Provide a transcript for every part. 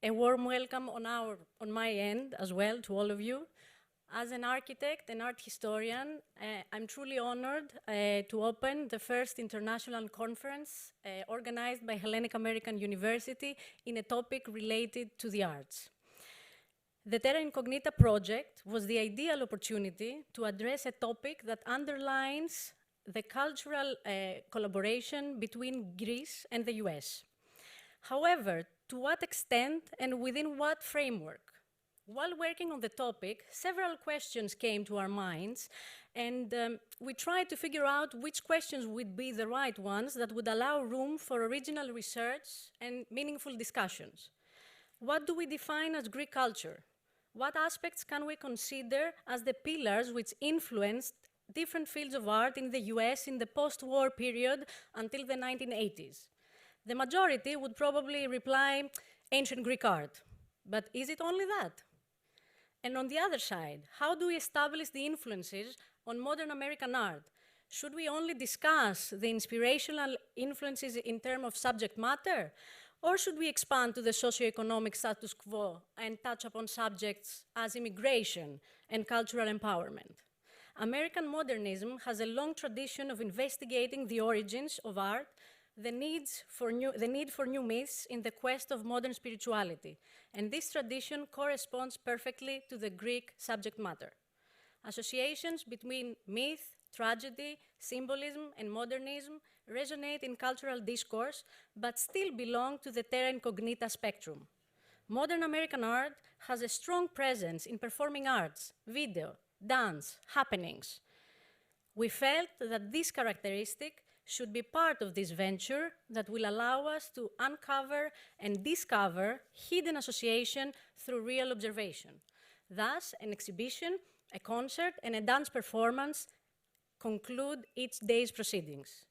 A warm welcome on my end as well to all of you. As an architect and art historian, I'm truly honored to open the first international conference organized by Hellenic American University in a topic related to the arts. The Terra Incognita project was the ideal opportunity to address a topic that underlines the cultural collaboration between Greece and the US. However, to what extent and within what framework? While working on the topic, several questions came to our minds, and we tried to figure out which questions would be the right ones that would allow room for original research and meaningful discussions. What do we define as Greek culture? What aspects can we consider as the pillars which influenced different fields of art in the US in the post-war period until the 1980s? The majority would probably reply, ancient Greek art. But is it only that? And on the other side, how do we establish the influences on modern American art? Should we only discuss the inspirational influences in terms of subject matter? Or should we expand to the socioeconomic status quo and touch upon subjects as immigration and cultural empowerment? American modernism has a long tradition of investigating the origins of art, the need for new myths in the quest of modern spirituality, and this tradition corresponds perfectly to the Greek subject matter. Associations between myth, tragedy, symbolism, and modernism resonate in cultural discourse, but still belong to the terra incognita spectrum. Modern American art has a strong presence in performing arts, video, dance, happenings. We felt that this characteristic should be part of this venture that will allow us to uncover and discover hidden association through real observation. Thus, an exhibition, a concert, and a dance performance conclude each day's proceedings.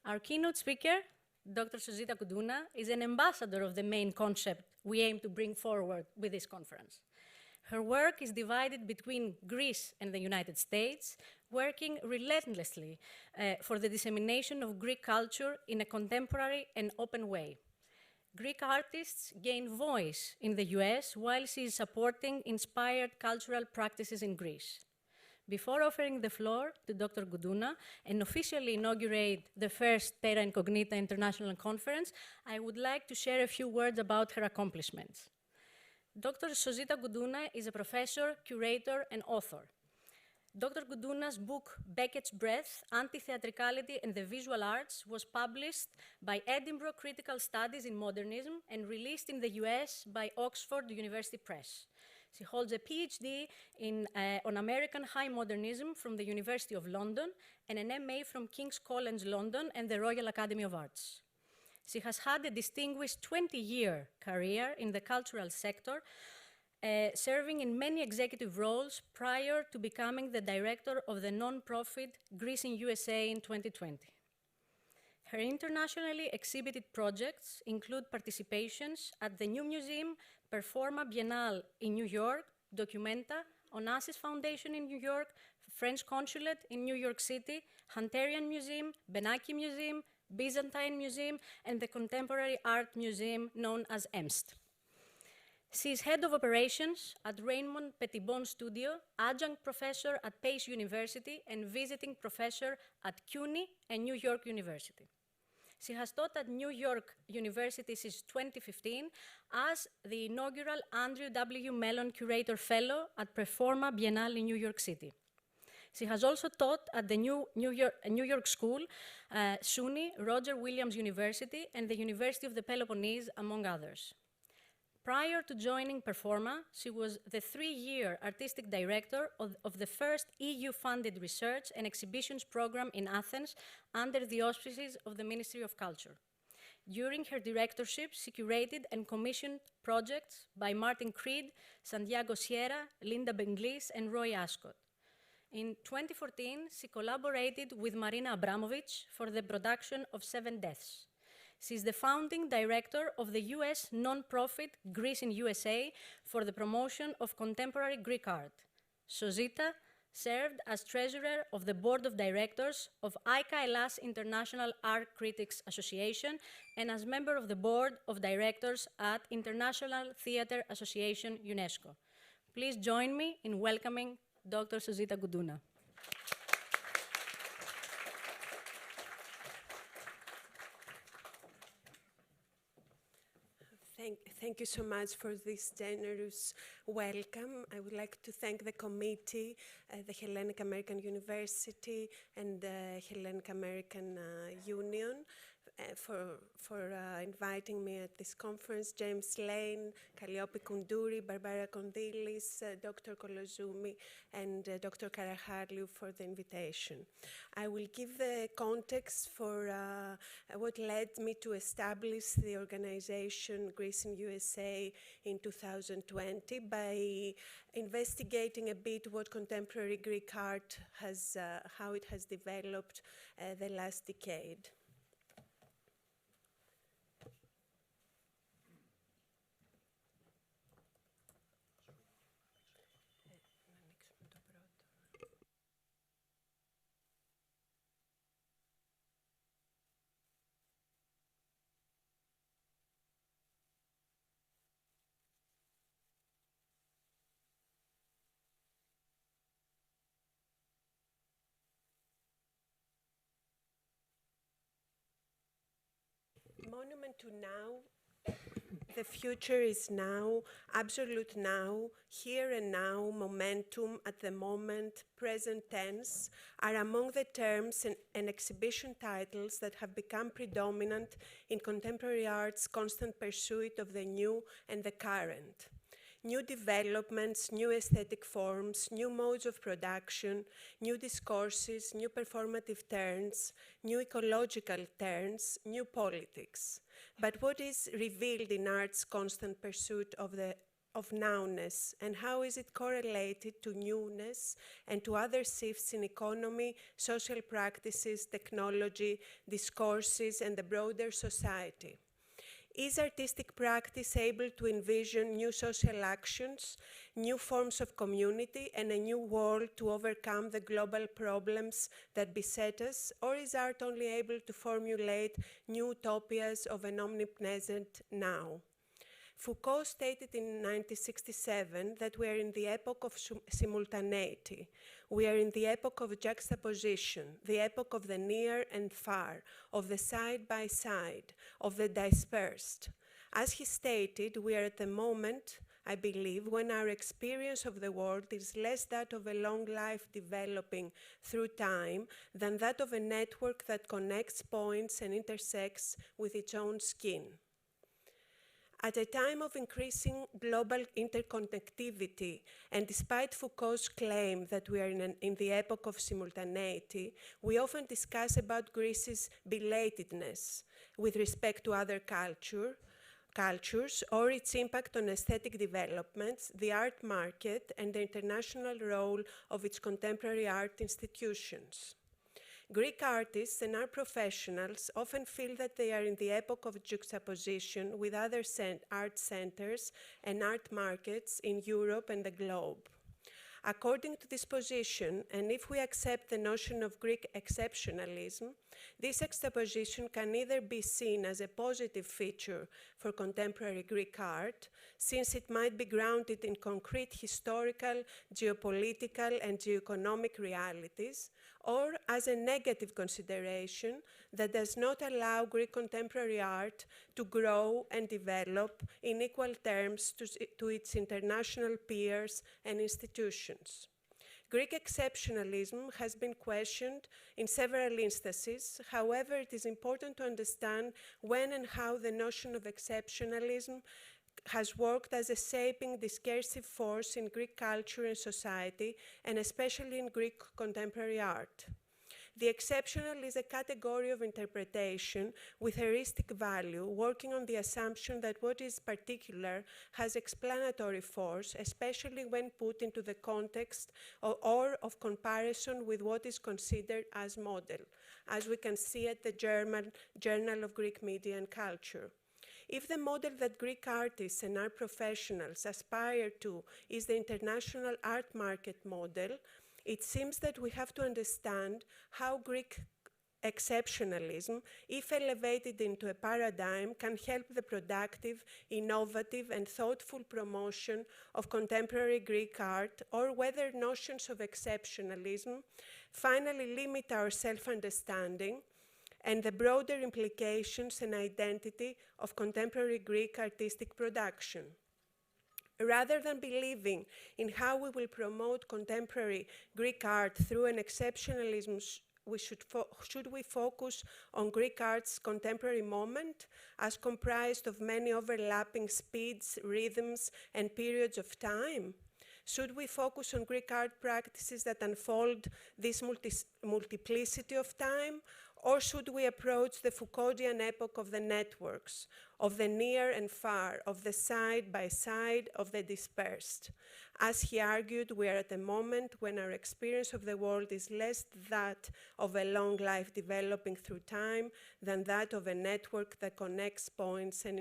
Our keynote speaker, Dr. Sozita Goudouna, is an ambassador of the main concept we aim to bring forward with this conference. Her work is divided between Greece and the United States, working relentlessly for the dissemination of Greek culture in a contemporary and open way. Greek artists gain voice in the US while she is supporting inspired cultural practices in Greece. Before offering the floor to Dr. Goudouna and officially inaugurate the first Terra Incognita International Conference, I would like to share a few words about her accomplishments. Dr. Sozita Goudouna is a professor, curator, and author. Dr. Goudouna's book, Beckett's Breath, Anti-Theatricality and the Visual Arts, was published by Edinburgh Critical Studies in Modernism and released in the US by Oxford University Press. She holds a PhD on American High Modernism from the University of London and an MA from King's College London and the Royal Academy of Arts. She has had a distinguished 20-year career in the cultural sector, serving in many executive roles prior to becoming the director of the non-profit Greece in USA in 2020. Her internationally exhibited projects include participations at the New Museum, Performa Biennale in New York, Documenta, Onassis Foundation in New York, French Consulate in New York City, Hunterian Museum, Benaki Museum, Byzantine Museum, and the Contemporary Art Museum known as EMST. She is head of operations at Raymond Pettibon Studio, adjunct professor at Pace University, and visiting professor at CUNY and New York University. She has taught at New York University since 2015 as the inaugural Andrew W. Mellon Curator Fellow at Performa Biennale in New York City. She has also taught at the New York School, SUNY, Roger Williams University, and the University of the Peloponnese, among others. Prior to joining Performa, she was the 3-year artistic director of the first EU-funded research and exhibitions program in Athens under the auspices of the Ministry of Culture. During her directorship, she curated and commissioned projects by Martin Creed, Santiago Sierra, Linda Benglis, and Roy Ascott. In 2014, she collaborated with Marina Abramovic for the production of 7 Deaths. She is the founding director of the US non-profit Greece in USA for the promotion of contemporary Greek art. Sozita, served as treasurer of the board of directors of IKLAS International Art Critics Association and as member of the board of directors at International Theatre Association UNESCO. Please join me in welcoming Dr. Sozita Goudouna. Thank you so much for this generous welcome. I would like to thank the committee, the Hellenic American University and the Hellenic American Union for inviting me at this conference. James Lane, Calliope Koundouri, Barbara Kondilis, Dr. Kolozoumi, and Dr. Karaharliou for the invitation. I will give the context for what led me to establish the organization Greece in USA in 2020 by investigating a bit what contemporary Greek art has, how it has developed the last decade. Monument to now, the future is now, absolute now, here and now, momentum at the moment, present tense, are among the terms and exhibition titles that have become predominant in contemporary art's constant pursuit of the new and the current. New developments, new aesthetic forms, new modes of production, new discourses, new performative turns, new ecological turns, new politics. But what is revealed in art's constant pursuit of nowness, and how is it correlated to newness and to other shifts in economy, social practices, technology, discourses, and the broader society? Is artistic practice able to envision new social actions, new forms of community, and a new world to overcome the global problems that beset us? Or is art only able to formulate new utopias of an omnipresent now? Foucault stated in 1967 that we are in the epoch of simultaneity. We are in the epoch of juxtaposition, the epoch of the near and far, of the side by side, of the dispersed. As he stated, we are at the moment, I believe, when our experience of the world is less that of a long life developing through time than that of a network that connects points and intersects with its own skin. At a time of increasing global interconnectivity, and despite Foucault's claim that we are in the epoch of simultaneity, we often discuss about Greece's belatedness with respect to other cultures, or its impact on aesthetic developments, the art market, and the international role of its contemporary art institutions. Greek artists and art professionals often feel that they are in the epoch of juxtaposition with other art centers and art markets in Europe and the globe. According to this position, and if we accept the notion of Greek exceptionalism, this juxtaposition can either be seen as a positive feature for contemporary Greek art, since it might be grounded in concrete historical, geopolitical, and geoeconomic realities, or as a negative consideration that does not allow Greek contemporary art to grow and develop in equal terms to its international peers and institutions. Greek exceptionalism has been questioned in several instances. However, it is important to understand when and how the notion of exceptionalism has worked as a shaping discursive force in Greek culture and society, and especially in Greek contemporary art. The exceptional is a category of interpretation with heuristic value, working on the assumption that what is particular has explanatory force, especially when put into the context or of comparison with what is considered as model, as we can see at the Journal of Greek Media and Culture. If the model that Greek artists and art professionals aspire to is the international art market model, It seems that we have to understand how Greek exceptionalism, if elevated into a paradigm, can help the productive, innovative, and thoughtful promotion of contemporary Greek art, or whether notions of exceptionalism finally limit our self-understanding and the broader implications and identity of contemporary Greek artistic production. Rather than believing in how we will promote contemporary Greek art through an exceptionalism, should we focus on Greek art's contemporary moment as comprised of many overlapping speeds, rhythms, and periods of time? Should we focus on Greek art practices that unfold this multiplicity of time? Or should we approach the Foucauldian epoch of the networks, of the near and far, of the side by side, of the dispersed? As he argued, we are at a moment when our experience of the world is less that of a long life developing through time than that of a network that connects points and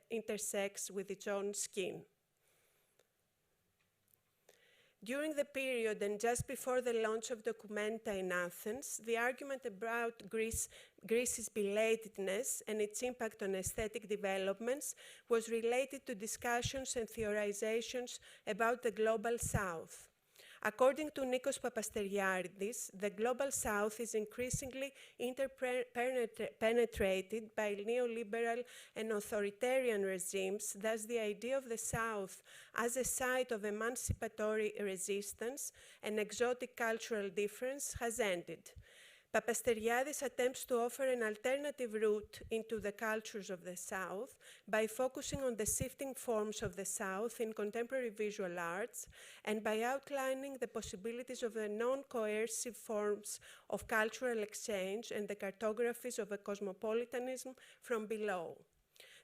intersects with its own skin. During the period and just before the launch of Documenta in Athens, the argument about Greece's belatedness and its impact on aesthetic developments was related to discussions and theorizations about the Global South. According to Nikos Papasteriadis, the Global South is increasingly interpenetrated by neoliberal and authoritarian regimes, thus the idea of the South as a site of emancipatory resistance and exotic cultural difference has ended. Papasteriadis attempts to offer an alternative route into the cultures of the South by focusing on the shifting forms of the South in contemporary visual arts and by outlining the possibilities of the non-coercive forms of cultural exchange and the cartographies of a cosmopolitanism from below.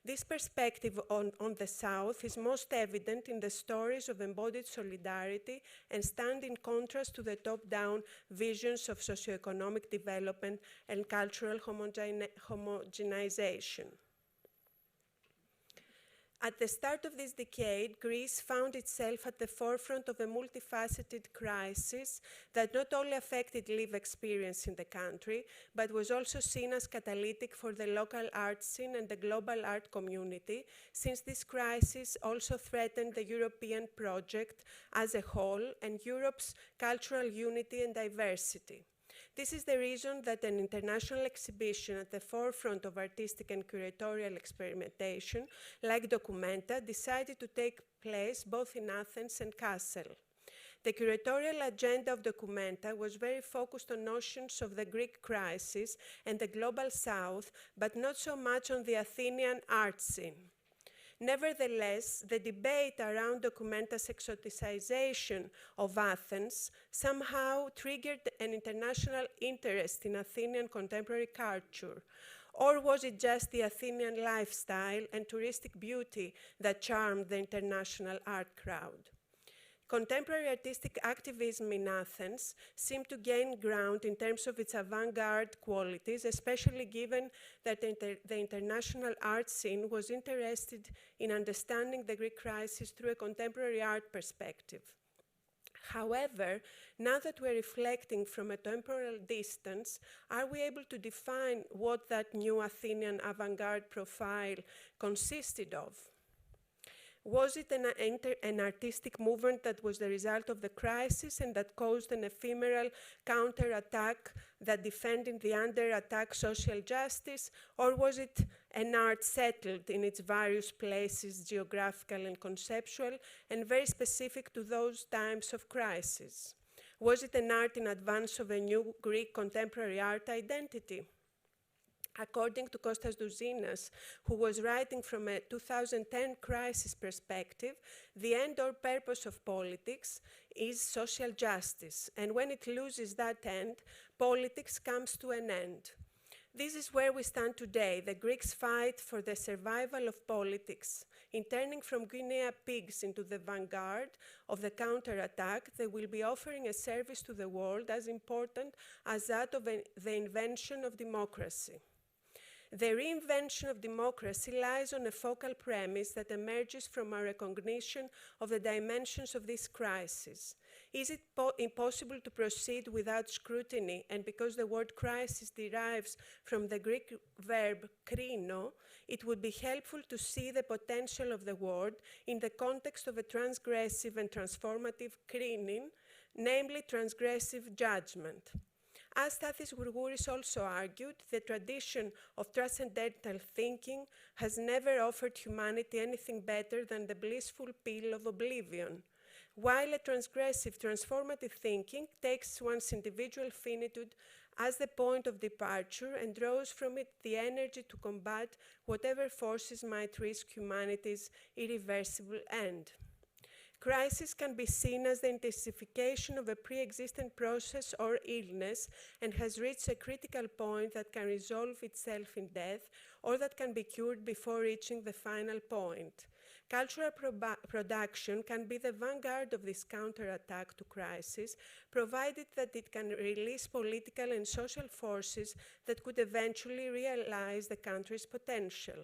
This perspective on the South is most evident in the stories of embodied solidarity and stand in contrast to the top-down visions of socioeconomic development and cultural homogenization. At the start of this decade, Greece found itself at the forefront of a multifaceted crisis that not only affected lived experience in the country, but was also seen as catalytic for the local art scene and the global art community, since this crisis also threatened the European project as a whole and Europe's cultural unity and diversity. This is the reason that an international exhibition at the forefront of artistic and curatorial experimentation, like Documenta, decided to take place both in Athens and Kassel. The curatorial agenda of Documenta was very focused on notions of the Greek crisis and the Global South, but not so much on the Athenian art scene. Nevertheless, the debate around Documenta's exoticization of Athens somehow triggered an international interest in Athenian contemporary culture. Or was it just the Athenian lifestyle and touristic beauty that charmed the international art crowd? Contemporary artistic activism in Athens seemed to gain ground in terms of its avant-garde qualities, especially given that the international art scene was interested in understanding the Greek crisis through a contemporary art perspective. However, now that we're reflecting from a temporal distance, are we able to define what that new Athenian avant-garde profile consisted of? Was it an artistic movement that was the result of the crisis and that caused an ephemeral counterattack that defended the under-attack social justice, or was it an art settled in its various places, geographical and conceptual, and very specific to those times of crisis? Was it an art in advance of a new Greek contemporary art identity? According to Kostas Douzinas, who was writing from a 2010 crisis perspective, the end or purpose of politics is social justice, and when it loses that end, politics comes to an end. This is where we stand today, the Greeks fight for the survival of politics. In turning from guinea pigs into the vanguard of the counterattack, they will be offering a service to the world as important as that of the invention of democracy. The reinvention of democracy lies on a focal premise that emerges from our recognition of the dimensions of this crisis. Is it impossible to proceed without scrutiny? And because the word crisis derives from the Greek verb krino, it would be helpful to see the potential of the word in the context of a transgressive and transformative krining, namely transgressive judgment. As Stathis Gourgouris also argued, the tradition of transcendental thinking has never offered humanity anything better than the blissful pill of oblivion, while a transgressive, transformative thinking takes one's individual finitude as the point of departure and draws from it the energy to combat whatever forces might risk humanity's irreversible end. Crisis can be seen as the intensification of a pre-existent process or illness and has reached a critical point that can resolve itself in death or that can be cured before reaching the final point. Cultural production can be the vanguard of this counterattack to crisis, provided that it can release political and social forces that could eventually realize the country's potential.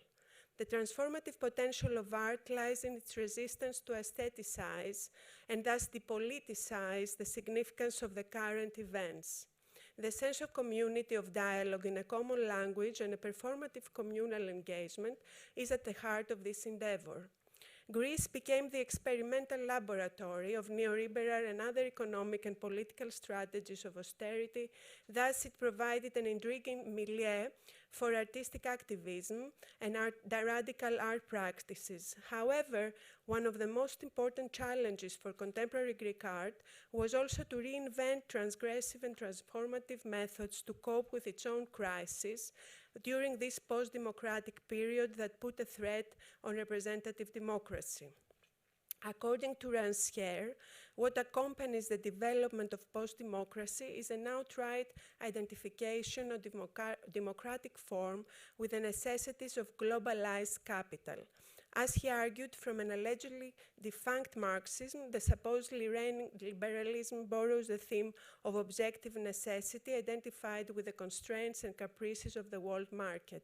The transformative potential of art lies in its resistance to aestheticize and thus depoliticize the significance of the current events. The sense of community, of dialogue in a common language and a performative communal engagement is at the heart of this endeavor. Greece became the experimental laboratory of neoliberal and other economic and political strategies of austerity. Thus, it provided an intriguing milieu for artistic activism and radical art practices. However, one of the most important challenges for contemporary Greek art was also to reinvent transgressive and transformative methods to cope with its own crisis during this post-democratic period that put a threat on representative democracy. According to Rancière, what accompanies the development of post-democracy is an outright identification of democratic form with the necessities of globalized capital. As he argued, from an allegedly defunct Marxism, the supposedly reigning liberalism borrows the theme of objective necessity identified with the constraints and caprices of the world market.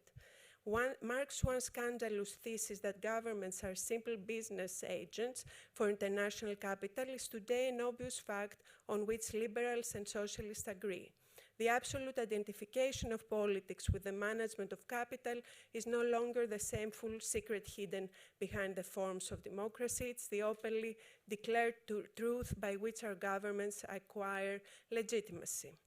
Marx once scandalous thesis that governments are simple business agents for international capital is today an obvious fact on which liberals and socialists agree. The absolute identification of politics with the management of capital is no longer the same full secret hidden behind the forms of democracy. It's the openly declared truth by which our governments acquire legitimacy.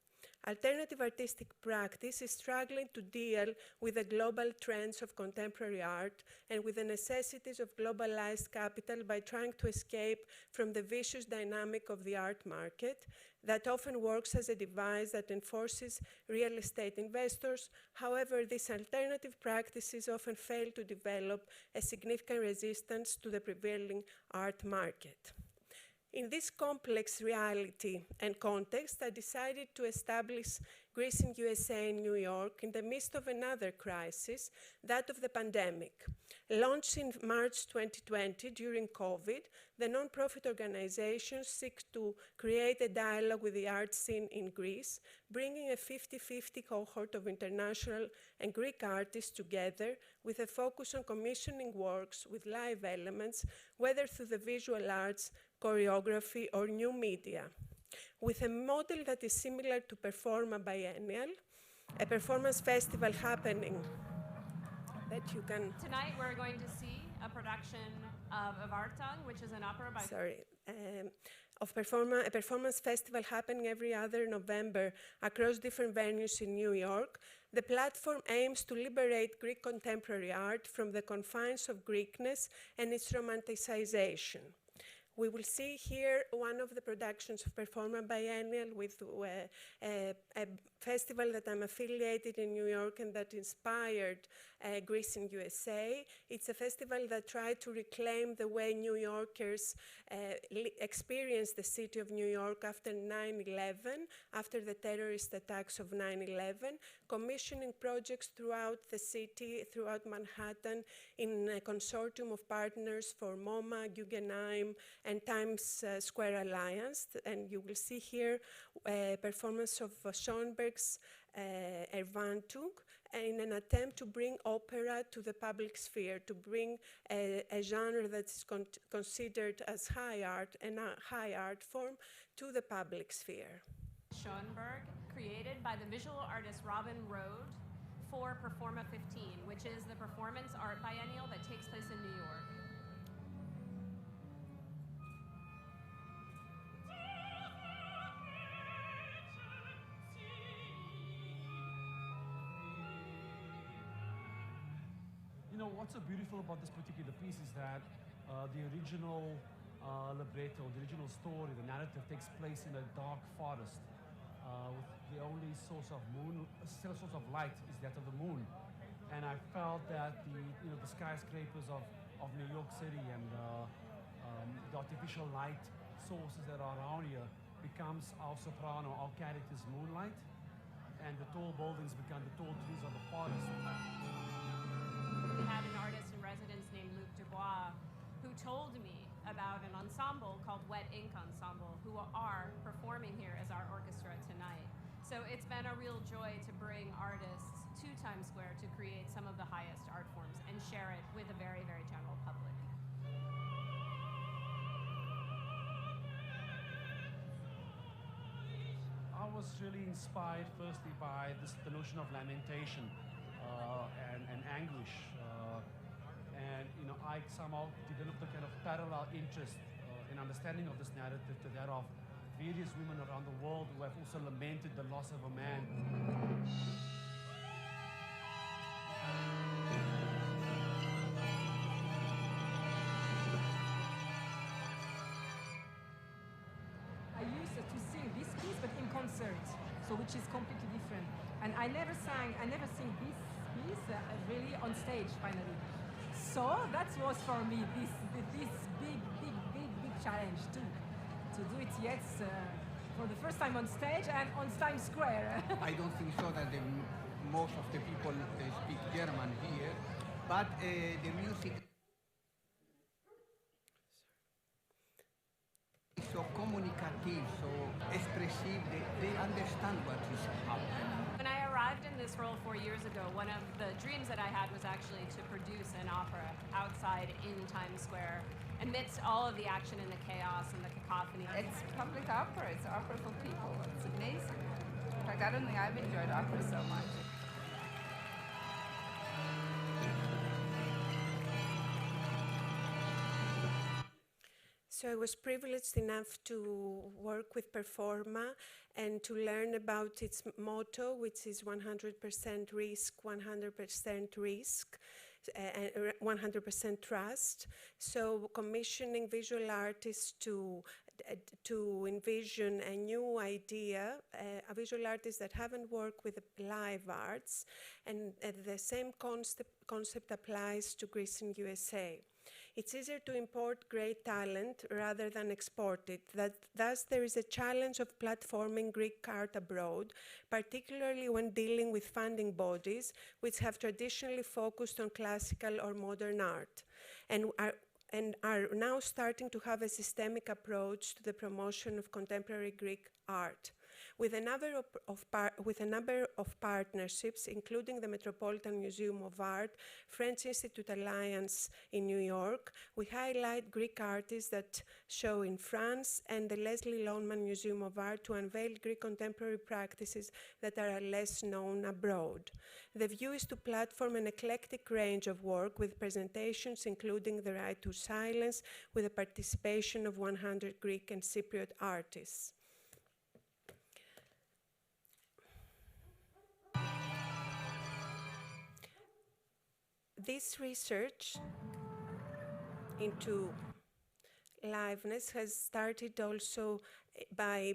Alternative artistic practice is struggling to deal with the global trends of contemporary art and with the necessities of globalized capital by trying to escape from the vicious dynamic of the art market that often works as a device that enforces real estate investors. However, these alternative practices often fail to develop a significant resistance to the prevailing art market. In this complex reality and context, I decided to establish Greece in USA in New York in the midst of another crisis, that of the pandemic. Launched in March 2020 during COVID, the non-profit organization seeks to create a dialogue with the art scene in Greece, bringing a 50-50 cohort of international and Greek artists together with a focus on commissioning works with live elements, whether through the visual arts, choreography, or new media. With a model that is similar to Performa Biennial, a performance festival happening that you can... Tonight we're going to see a production of Artang, which is an opera by... a performance festival happening every other November across different venues in New York. The platform aims to liberate Greek contemporary art from the confines of Greekness and its romanticization. We will see here one of the productions of Performa Biennial with a festival that I'm affiliated in New York and that inspired Greece in USA. It's a festival that tried to reclaim the way New Yorkers experienced the city of New York after 9/11, after the terrorist attacks of 9/11, commissioning projects throughout the city, throughout Manhattan, in a consortium of partners for MoMA, Guggenheim, and Times Square Alliance. And you will see here a performance of Schoenberg's Erwartung, in an attempt to bring opera to the public sphere, to bring a genre that's considered as high art and a high art form to the public sphere. Schoenberg, created by the visual artist Robin Rode for Performa 15, which is the performance art biennial that takes place in New York. You know, what's so beautiful about this particular piece is that the original libretto, the original story, the narrative takes place in a dark forest. With the only source of light is that of the moon. And I felt that the skyscrapers of New York City and the artificial light sources that are around here becomes our soprano, our character's moonlight, and the tall buildings become the tall trees of the forest. We had an artist in residence named Luc Dubois who told me about an ensemble called Wet Ink Ensemble who are performing here as our orchestra tonight. So it's been a real joy to bring artists to Times Square to create some of the highest art forms and share it with a very, very general public. I was really inspired firstly by the notion of lamentation and anguish. And I somehow developed a kind of parallel interest in understanding of this narrative to that of various women around the world who have also lamented the loss of a man. I used to sing this piece, but in concert, so which is completely different. And I never sing this piece really on stage finally. So that was for me this big challenge to do it yet for the first time on stage and on Times Square. I don't think so that most of the people speak German here, but the music is so communicative, so expressive, they understand what is happening. When I arrived in this role 4 years ago, one of the dreams that I had was actually to produce an opera outside in Times Square, amidst all of the action and the chaos and the cacophony. It's public opera. It's opera for people. It's amazing. In fact, I don't think I've enjoyed opera so much. So I was privileged enough to work with Performa and to learn about its motto, which is 100% risk, 100% risk, and 100% trust. So commissioning visual artists to envision a new idea, a visual artists that haven't worked with live arts, and the same concept applies to Greece and USA. It's easier to import great talent rather than export it. Thus, there is a challenge of platforming Greek art abroad, particularly when dealing with funding bodies which have traditionally focused on classical or modern art, and are now starting to have a systemic approach to the promotion of contemporary Greek art. With a number of partnerships, including the Metropolitan Museum of Art, French Institute Alliance in New York, we highlight Greek artists that show in France, and the Leslie Lohnmann Museum of Art to unveil Greek contemporary practices that are less known abroad. The view is to platform an eclectic range of work with presentations including the right to silence, with the participation of 100 Greek and Cypriot artists. This research into liveness has started also by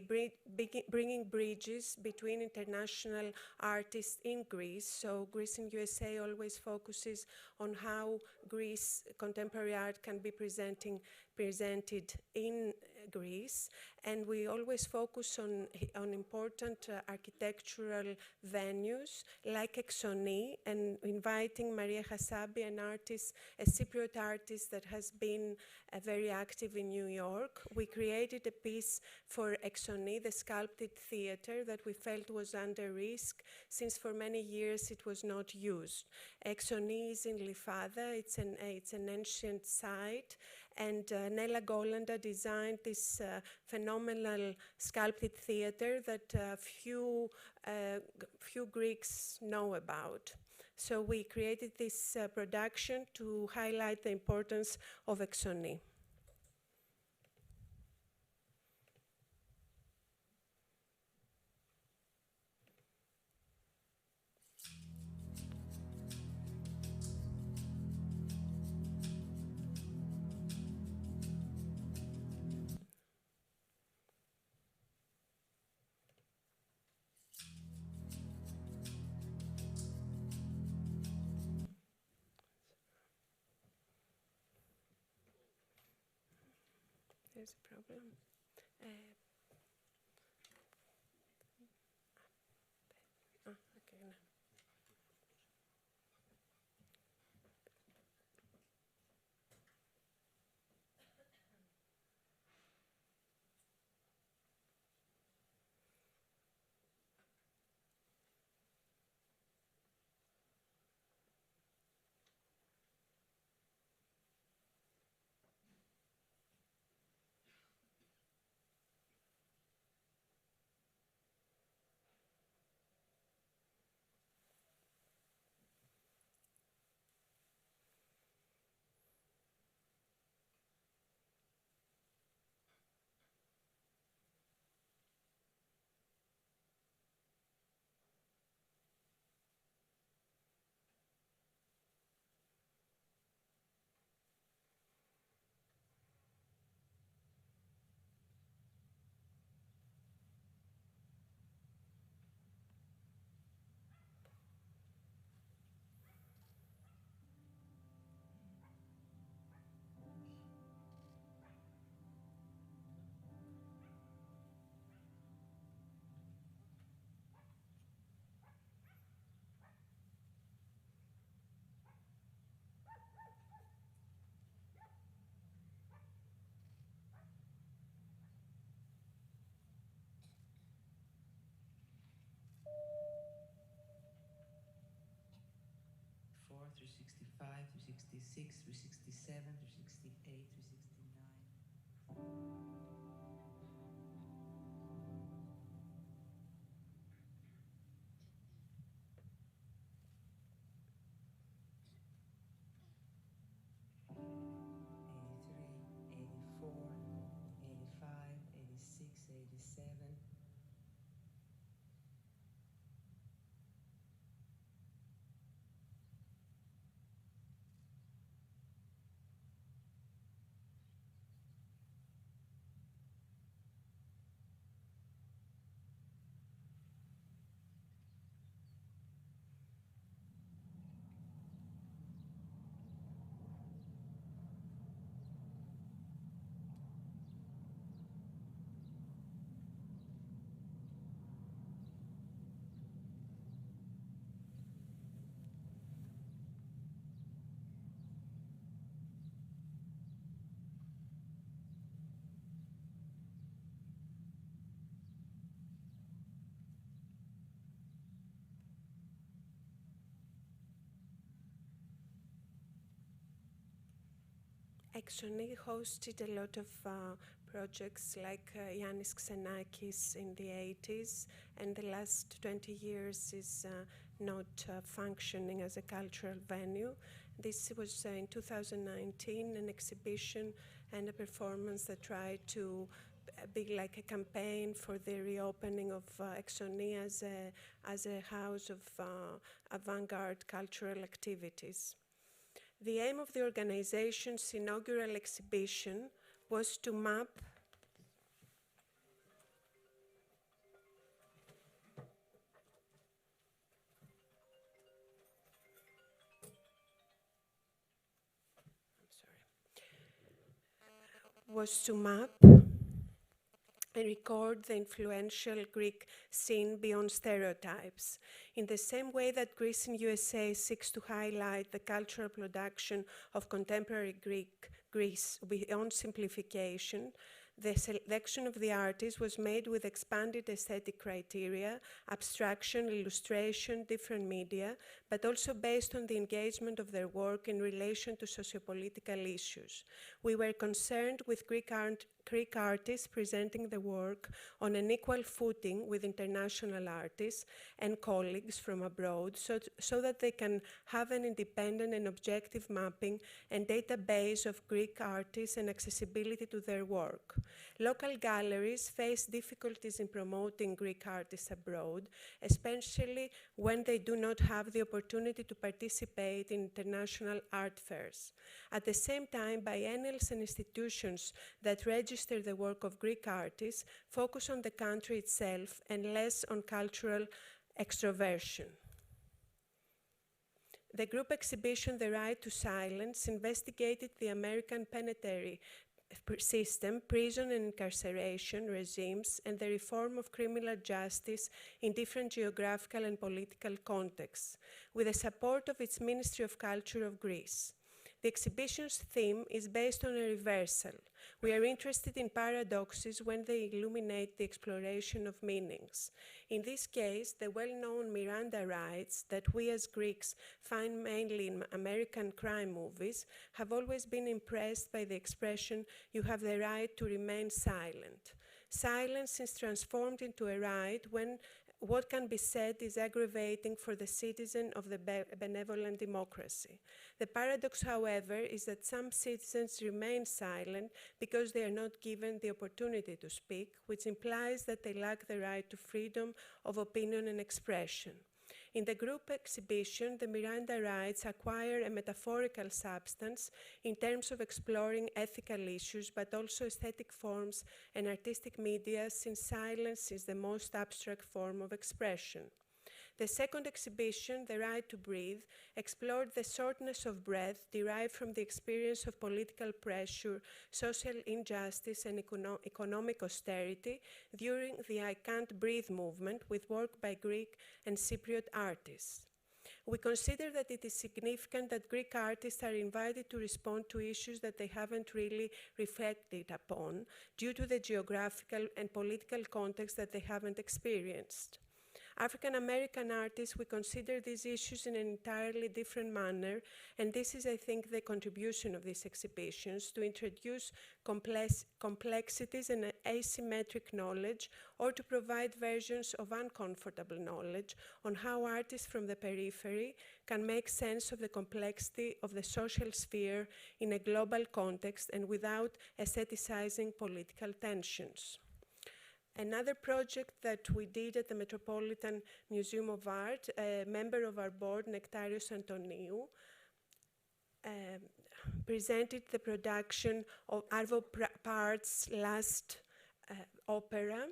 bringing bridges between international artists in Greece. So Greece and USA always focuses on how Greece contemporary art can be presented in Greece, and we always focus on important architectural venues like Exoni, and inviting Maria Hasabi, an artist, a Cypriot artist that has been very active in New York. We created a piece for Exoni, the sculpted theater that we felt was under risk since for many years it was not used. Exoni is in Lifada, it's an ancient site, and Nella Golanda designed this phenomenal sculpted theater that few Greeks know about. So we created this production to highlight the importance of Exoni. There's a problem. Okay. No. Through 65, through 66, through 67, through 68, through 69. Exoni hosted a lot of projects like Yannis Xenakis in the 80s, and the last 20 years is not functioning as a cultural venue. This was in 2019, an exhibition and a performance that tried to be like a campaign for the reopening of Exoni as a house of avant-garde cultural activities. The aim of the organization's inaugural exhibition was to map and record the influential Greek scene beyond stereotypes. In the same way that Greece in USA seeks to highlight the cultural production of contemporary Greece beyond simplification, The selection of the artists was made with expanded aesthetic criteria, abstraction, illustration, different media, but also based on the engagement of their work in relation to sociopolitical issues. We were concerned with Greek artists presenting the work on an equal footing with international artists and colleagues from abroad so that they can have an independent and objective mapping and database of Greek artists and accessibility to their work. Local galleries face difficulties in promoting Greek artists abroad, especially when they do not have the opportunity to participate in international art fairs. At the same time, biennials and institutions that register the work of Greek artists focus on the country itself and less on cultural extroversion. The group exhibition, The Right to Silence, investigated the American penitentiary system, prison and incarceration regimes, and the reform of criminal justice in different geographical and political contexts, with the support of its Ministry of Culture of Greece. The exhibition's theme is based on a reversal. We are interested in paradoxes when they illuminate the exploration of meanings. In this case, the well-known Miranda rights that we as Greeks find mainly in American crime movies have always been impressed by the expression, "You have the right to remain silent." Silence is transformed into a right when what can be said is aggravating for the citizen of the benevolent democracy. The paradox, however, is that some citizens remain silent because they are not given the opportunity to speak, which implies that they lack the right to freedom of opinion and expression. In the group exhibition, the Miranda rights acquire a metaphorical substance in terms of exploring ethical issues, but also aesthetic forms and artistic media, since silence is the most abstract form of expression. The second exhibition, The Right to Breathe, explored the shortness of breath derived from the experience of political pressure, social injustice, and economic austerity during the I Can't Breathe movement, with work by Greek and Cypriot artists. We consider that it is significant that Greek artists are invited to respond to issues that they haven't really reflected upon due to the geographical and political context that they haven't experienced. African American artists, we consider these issues in an entirely different manner, and this is, I think, the contribution of these exhibitions, to introduce complexities and asymmetric knowledge, or to provide versions of uncomfortable knowledge on how artists from the periphery can make sense of the complexity of the social sphere in a global context and without aestheticizing political tensions. Another project that we did at the Metropolitan Museum of Art, a member of our board, Nectarios Antoniou, presented the production of Arvo Pärt's last opera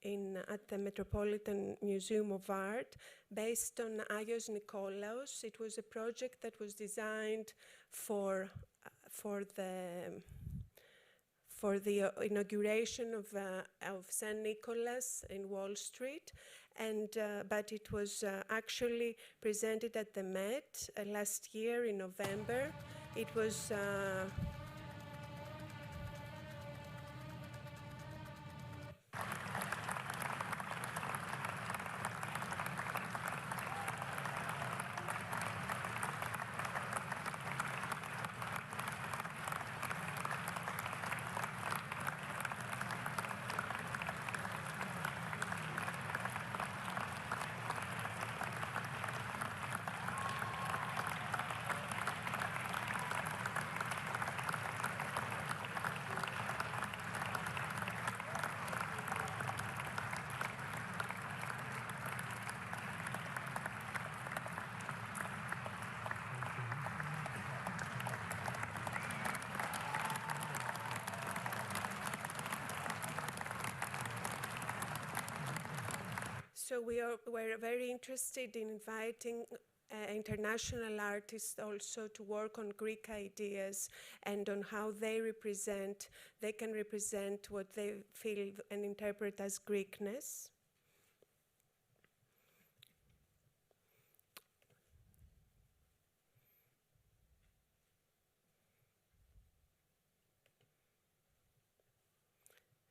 at the Metropolitan Museum of Art, based on Agios Nikolaos. It was a project that was designed for the inauguration of St. Nicholas in Wall Street, but it was actually presented at the Met last year in November. It was So we're very interested in inviting international artists also to work on Greek ideas and on how they can represent what they feel and interpret as Greekness.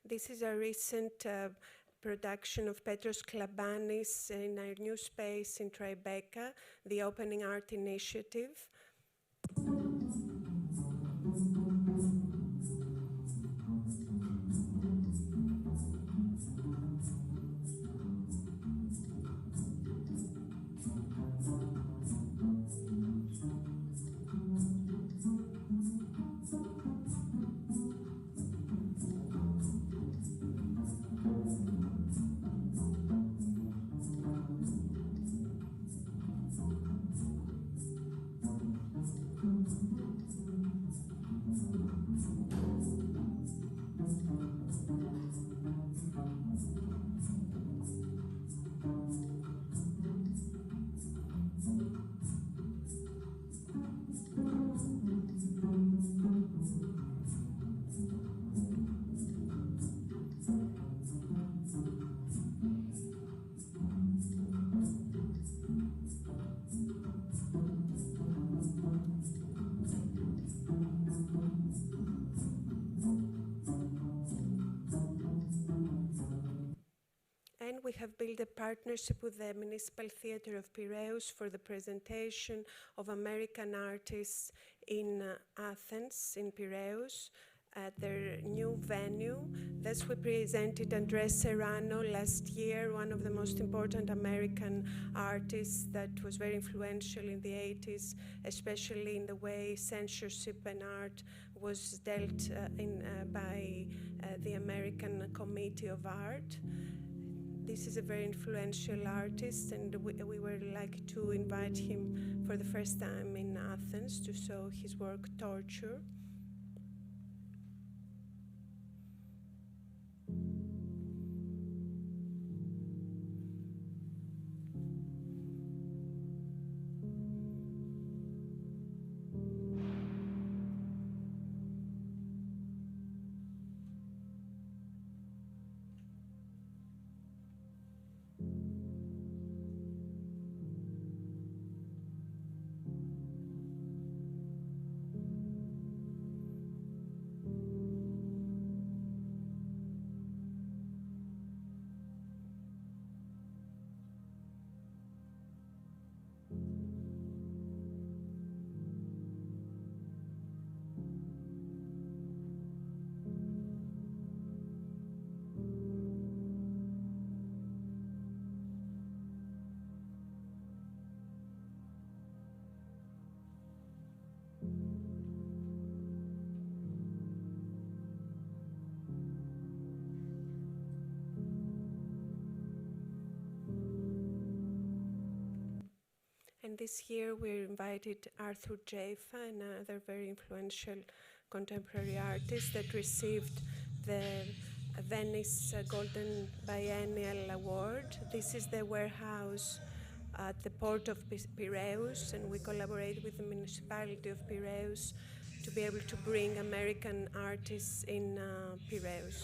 This is a recent production of Petros Klabanis in our new space in Tribeca, the Opening Art Initiative. And we have built a partnership with the Municipal Theatre of Piraeus for the presentation of American artists in Athens, in Piraeus, at their new venue. Thus we presented Andres Serrano last year, one of the most important American artists that was very influential in the 80s, especially in the way censorship and art was dealt by the American Committee of Art. This is a very influential artist, and we were like to invite him for the first time in Athens to show his work, Torture. And this year we invited Arthur Jaffa, another very influential contemporary artist that received the Venice Golden Biennial Award. This is the warehouse at the port of Piraeus, and we collaborate with the municipality of Piraeus to be able to bring American artists in Piraeus.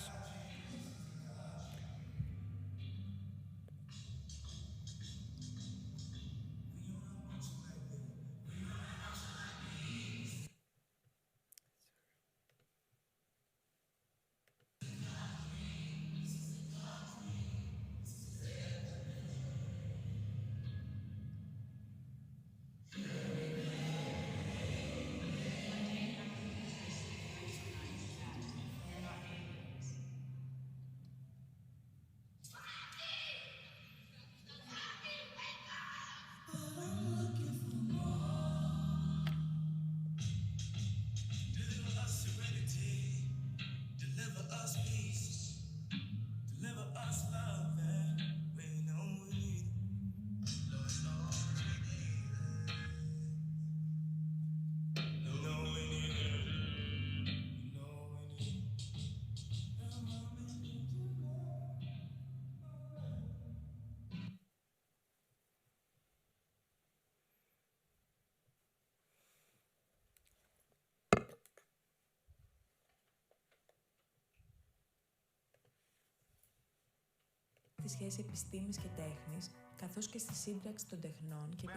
Τη σχέση επιστήμης και τέχνης, καθώς και στη σύμπραξη των τεχνών και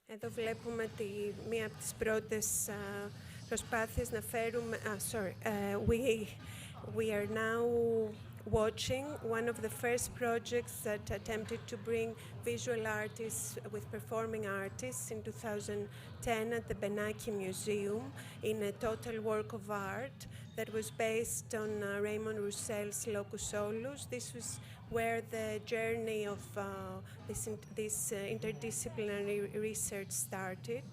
Εδώ βλέπουμε μία από τις πρώτες προσπάθειες να φέρουμε... we We are now watching one of the first projects that attempted to bring visual artists with performing artists in 2010 at the Benaki Museum in a total work of art that was based on Raymond Roussel's Locus Solus. This was where the journey of this interdisciplinary research started.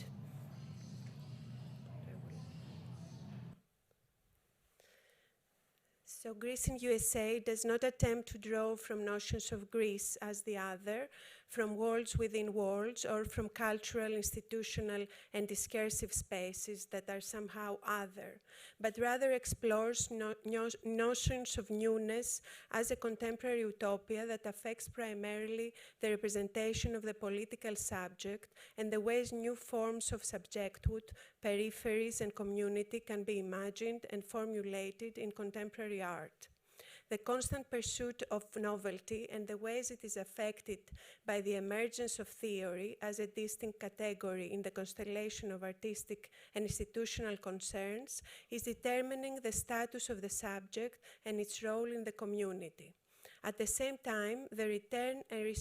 So Greece in USA does not attempt to draw from notions of Greece as the other, from worlds within worlds, or from cultural, institutional, and discursive spaces that are somehow other, but rather explores notions of newness as a contemporary utopia that affects primarily the representation of the political subject and the ways new forms of subjecthood, peripheries, and community can be imagined and formulated in contemporary art. The constant pursuit of novelty and the ways it is affected by the emergence of theory as a distinct category in the constellation of artistic and institutional concerns is determining the status of the subject and its role in the community. At the same time, the return and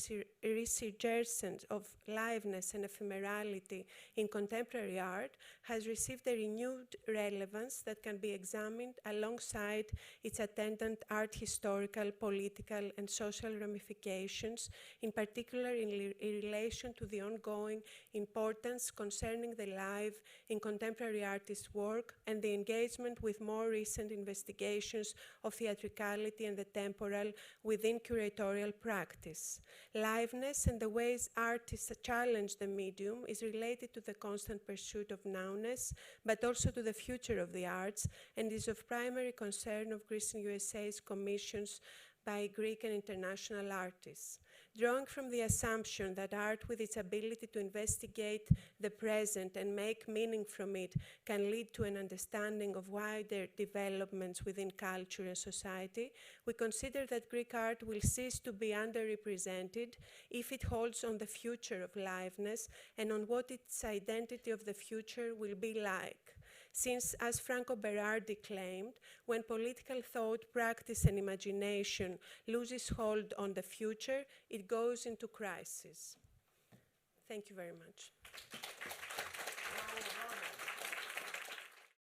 resurgence of liveness and ephemerality in contemporary art has received a renewed relevance that can be examined alongside its attendant art historical, political, and social ramifications, in particular in relation to the ongoing importance concerning the live in contemporary artists' work and the engagement with more recent investigations of theatricality and the temporal within curatorial practice. Liveness and the ways artists challenge the medium is related to the constant pursuit of nowness, but also to the future of the arts, and is of primary concern of Greece and USA's commissions by Greek and international artists. Drawing from the assumption that art, with its ability to investigate the present and make meaning from it, can lead to an understanding of wider developments within culture and society, we consider that Greek art will cease to be underrepresented if it holds on the future of liveness and on what its identity of the future will be like. Since, as Franco Berardi claimed, when political thought, practice, and imagination loses hold on the future, it goes into crisis. Thank you very much.